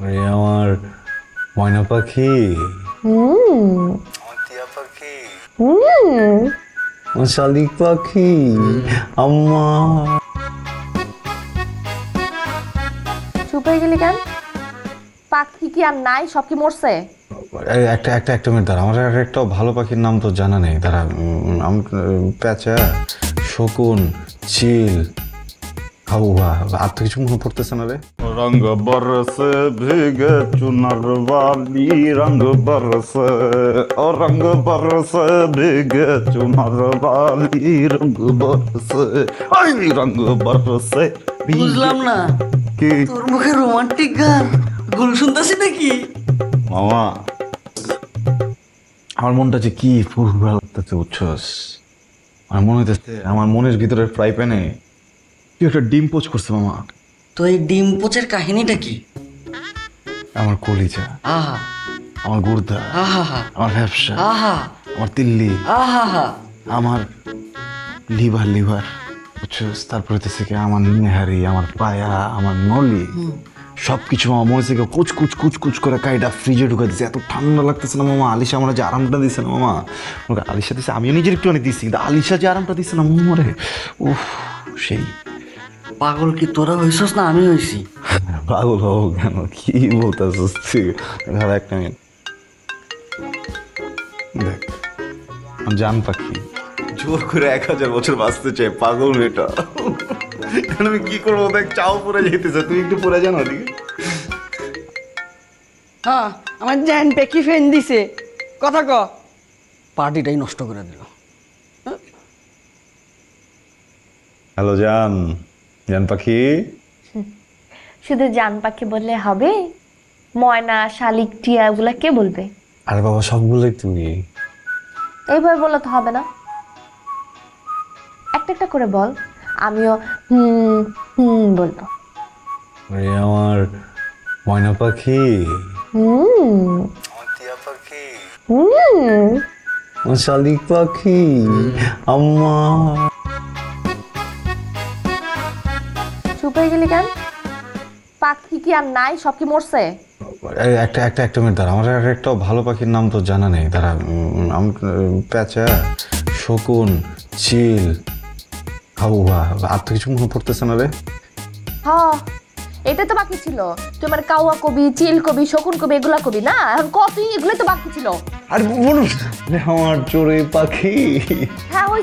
আরে আমার ময়না পাখি, আমার টিয়া পাখি, আমার শালিক পাখি, আম্মা। চুপ হয়ে গেলি কেন? পাখি কি আর নাই? সব কি মরছে? একটা মিনিট দাঁড়া, আমার একটা ভালো পাখির নাম তো জানা নেই। দাঁড়া, প্যাঁচা, শকুন, চিল, হাউয়া, আর তো কিছু মনে পড়তেছে না রে। রঙ বরসে ভিগে চুনার বালি, রঙ বরসে, ও রঙ বরসে ভিগে চুনার বালি, রঙ বরসে, ওই রঙ বরসে। বুঝলাম না, কি তোর মুখে রোমান্টিক গান ভুল শুনতেছি নাকি? মামা, আমার মনটা যে কি ফুরফুরা লাগতেছে বুঝছস। আমার মনে হইতেছে আমার মনের ভিতরের ফ্রাই প্যানে কি একটা ডিম পোচ করছে মামা। তো এই ডিম পোচের কাহিনীটা কি? আমার কলিজা, আহা আমার গুর্দা, আহা আমার ব্যবসা, আহা আমার তিল্লি, আহা আমার লিভার বুঝছস। তারপরে থেকে আমার নেহারি, আমার পায়া, আমার নলি, সবকিছু আমার মনে থেকে কুচ কুচ কুচ কুচ করে কাইটা ফ্রিজে ঢুকে দিচ্ছে। এত ঠান্ডা লাগতেছে না মামা। আলিশা আমার যে আরামটা দিচ্ছে না মামা, আলিশা দিচ্ছে, আমিও নিজের একটু অনেক দিচ্ছি, কিন্তু আলিশা যে আরামটা দিচ্ছে না মরে, উফ সেই। পাগল কি তোরা হইছস না আমি হইছি? পাগল হবো কেন? কি বলতেছিস তুই? একটা মিনিট দেখ, জান পাখি জোর করে 1000 বছর বাঁচতে চাই, পাগল মেয়েটা। আমি কি করবো? দেখ, চাও পরে যেতেছে, তুই একটু পরে জানো দিকে। হ্যাঁ, আমার জ্যান পেকি ফেন দিছে, কথা ক। পার্টিটাই নষ্ট করে দিল। হ্যালো জান, জান পাখি। শুধু জান পাখি বললে হবে? ময়না, শালিক, টিয়া এগুলা কে বলবে? আরে বাবা, সবগুলোই তুই। এইভাবে বললে তো হবে না, একটা একটা করে বল। আমিও বলবো। আরে আমার ময়না পাখি, আমার টিয়া পাখি, আমার শালিক পাখি, আম্মা। চুপ হয়ে গেলি কেন? পাখি কি আর নাই? সব কি মরছে? একটা মিনিট দাঁড়া, আমার একটা ভালো পাখির নাম তো জানা নেই। দাঁড়া, প্যাঁচা, শকুন, চিল, হাউয়া, আর তো কিছু মনে পড়তেছে না রে। হ্যাঁ, এটাই তো বাকি ছিল। তুই আমার কাউয়া কবি, চিল কবি, শকুন কবি, এগুলা কবি না? এখন কত এগুলোই তো বাকি ছিল। আর বলুন, আমার চোরে পাখি। হ্যাঁ, ওই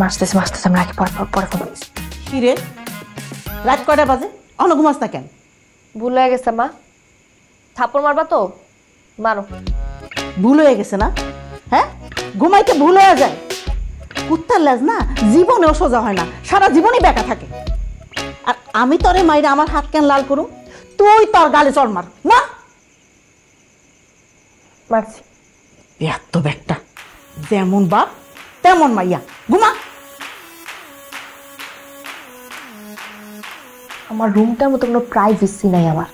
মাসতেছে আমরা আগে পরে ফোন করছি। কি রে, রাত কয়টা বাজে? অন ঘুমাস না কেন? ভুল হয়ে গেছে মা, থাপ্পড় মারবা তো মারো। ভুল হয়ে গেছে না? হ্যাঁ, ঘুমাইতে ভুল হয়ে যায়। কুত্তার লেজ না জীবনেও সোজা হয় না, সারা জীবনই বেঁকা থাকে। আর আমি তোরে মাইরা আমার হাত কেন লাল করুম? তুই তোর গালে চড় মার না। মারছি। এত ব্যাগটা, যেমন বাপ তেমন মাইয়া। ঘুমা। আমার রুমটার মতো কোনো প্রাইভেসি নাই আমার।